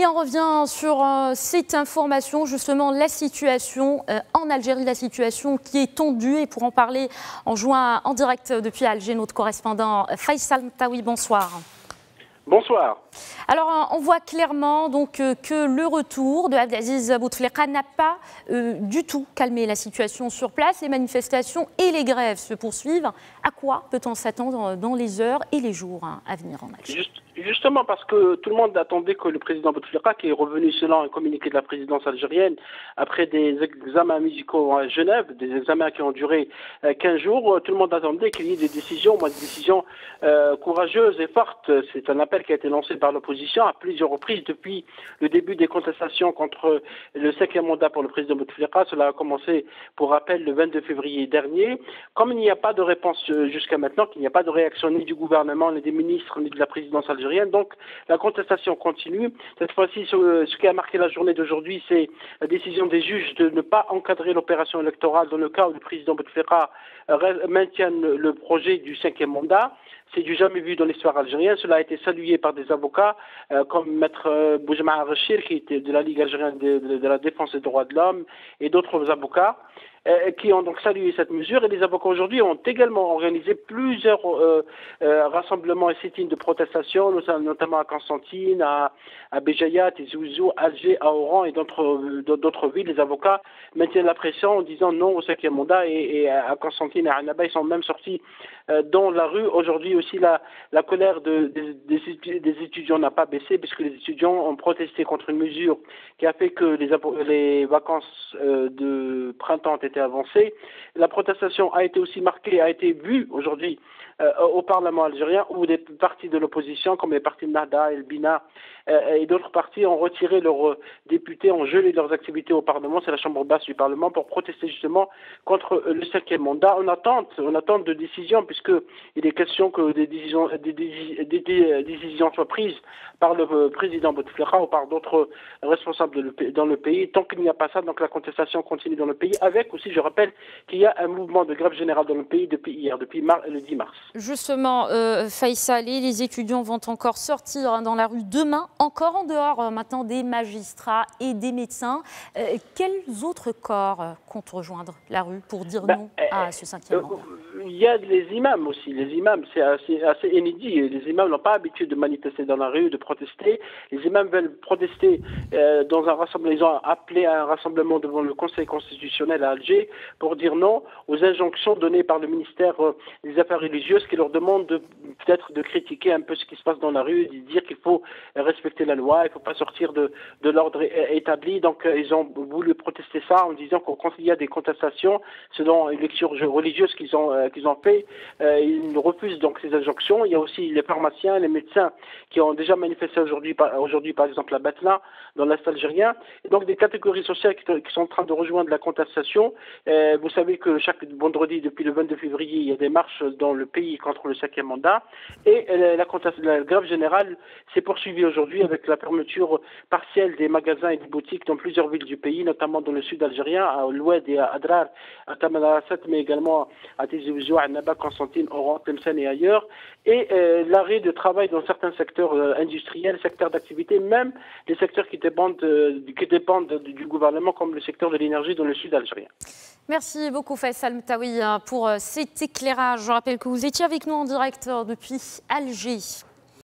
Et on revient sur cette information, justement, la situation en Algérie, la situation qui est tendue. Et pour en parler, on joint en direct depuis Alger notre correspondant Faisal Mtaoui. Bonsoir. Bonsoir. Alors, on voit clairement donc, que le retour de Abdelaziz Bouteflika n'a pas du tout calmé la situation sur place. Les manifestations et les grèves se poursuivent. À quoi peut-on s'attendre dans les heures et les jours à venir en Algérie ? Justement parce que tout le monde attendait que le président Bouteflika, qui est revenu selon un communiqué de la présidence algérienne, après des examens musicaux à Genève, des examens qui ont duré 15 jours, tout le monde attendait qu'il y ait des décisions courageuses et fortes. C'est un appel qui a été lancé par l'opposition à plusieurs reprises depuis le début des contestations contre le 5e mandat pour le président Bouteflika. Cela a commencé, pour rappel, le 22 février dernier. Comme il n'y a pas de réponse jusqu'à maintenant, qu'il n'y a pas de réaction ni du gouvernement, ni des ministres, ni de la présidence algérienne, donc la contestation continue. Cette fois-ci, ce qui a marqué la journée d'aujourd'hui, c'est la décision des juges de ne pas encadrer l'opération électorale dans le cas où le président Bouteflika maintienne le projet du 5e mandat. C'est du jamais vu dans l'histoire algérienne. Cela a été salué par des avocats comme Maître Boujma Rachir, qui était de la Ligue algérienne de la défense des droits de l'homme, et d'autres avocats qui ont donc salué cette mesure. Et les avocats aujourd'hui ont également organisé plusieurs rassemblements et sit-ins de protestation, notamment à Constantine, à Béjaïa, Tizouzou, Alger, à Oran et d'autres villes. Les avocats maintiennent la pression en disant non au 5e mandat, et à Constantine et à Annaba, ils sont même sortis dans la rue. Aujourd'hui aussi, la colère des étudiants n'a pas baissé, puisque les étudiants ont protesté contre une mesure qui a fait que les vacances de printemps ont été avancées. La protestation a été aussi marquée, a été vue aujourd'hui au Parlement algérien, où des partis de l'opposition, comme les partis Nahda, El Bina et d'autres partis, ont retiré leurs députés, ont gelé leurs activités au Parlement, c'est la chambre basse du Parlement, pour protester justement contre le 5e mandat. On attend de décisions, puisqu'il est question que des décisions soient prises par le président Bouteflika ou par d'autres responsables dans le pays. Tant qu'il n'y a pas ça, donc la contestation continue dans le pays, avec aussi, je rappelle, qu'il y a un mouvement de grève générale dans le pays depuis hier, depuis le 10 mars. Justement, Faisal, les étudiants vont encore sortir dans la rue demain, encore en dehors maintenant des magistrats et des médecins. Quels autres corps comptent rejoindre la rue pour dire non à ce 5e mandat ? Il y a les imams aussi. Les imams, c'est assez inédit. Les imams n'ont pas l'habitude de manifester dans la rue, de protester. Les imams veulent protester dans un rassemblement. Ils ont appelé à un rassemblement devant le Conseil constitutionnel à Alger pour dire non aux injonctions données par le ministère des Affaires religieuses, qui leur demande peut-être de critiquer un peu ce qui se passe dans la rue, de dire qu'il faut respecter la loi, il ne faut pas sortir de l'ordre établi. Donc ils ont voulu protester ça en disant qu'on quand il y a des contestations selon une lecture religieuse qu'ils ont fait, ils refusent donc ces injonctions. Il y a aussi les pharmaciens, les médecins qui ont déjà manifesté aujourd'hui par exemple à Batna, dans l'Est algérien. Et donc des catégories sociales qui sont en train de rejoindre la contestation. Vous savez que chaque vendredi, depuis le 22 février, il y a des marches dans le pays contre le 5e mandat. Et la grève générale s'est poursuivie aujourd'hui avec la fermeture partielle des magasins et des boutiques dans plusieurs villes du pays, notamment dans le sud algérien, à Oued et à Adrar, à Tamanrasset, mais également à Tizouzou, à Annaba, Constantine, Oran, Tlemcen et ailleurs. Et l'arrêt de travail dans certains secteurs industriels, secteurs d'activité, même les secteurs qui dépendent du gouvernement, comme le secteur de l'énergie dans le sud algérien. Merci beaucoup Faisal Mtaoui pour cet éclairage. Je rappelle que vous étiez avec nous en direct depuis Alger.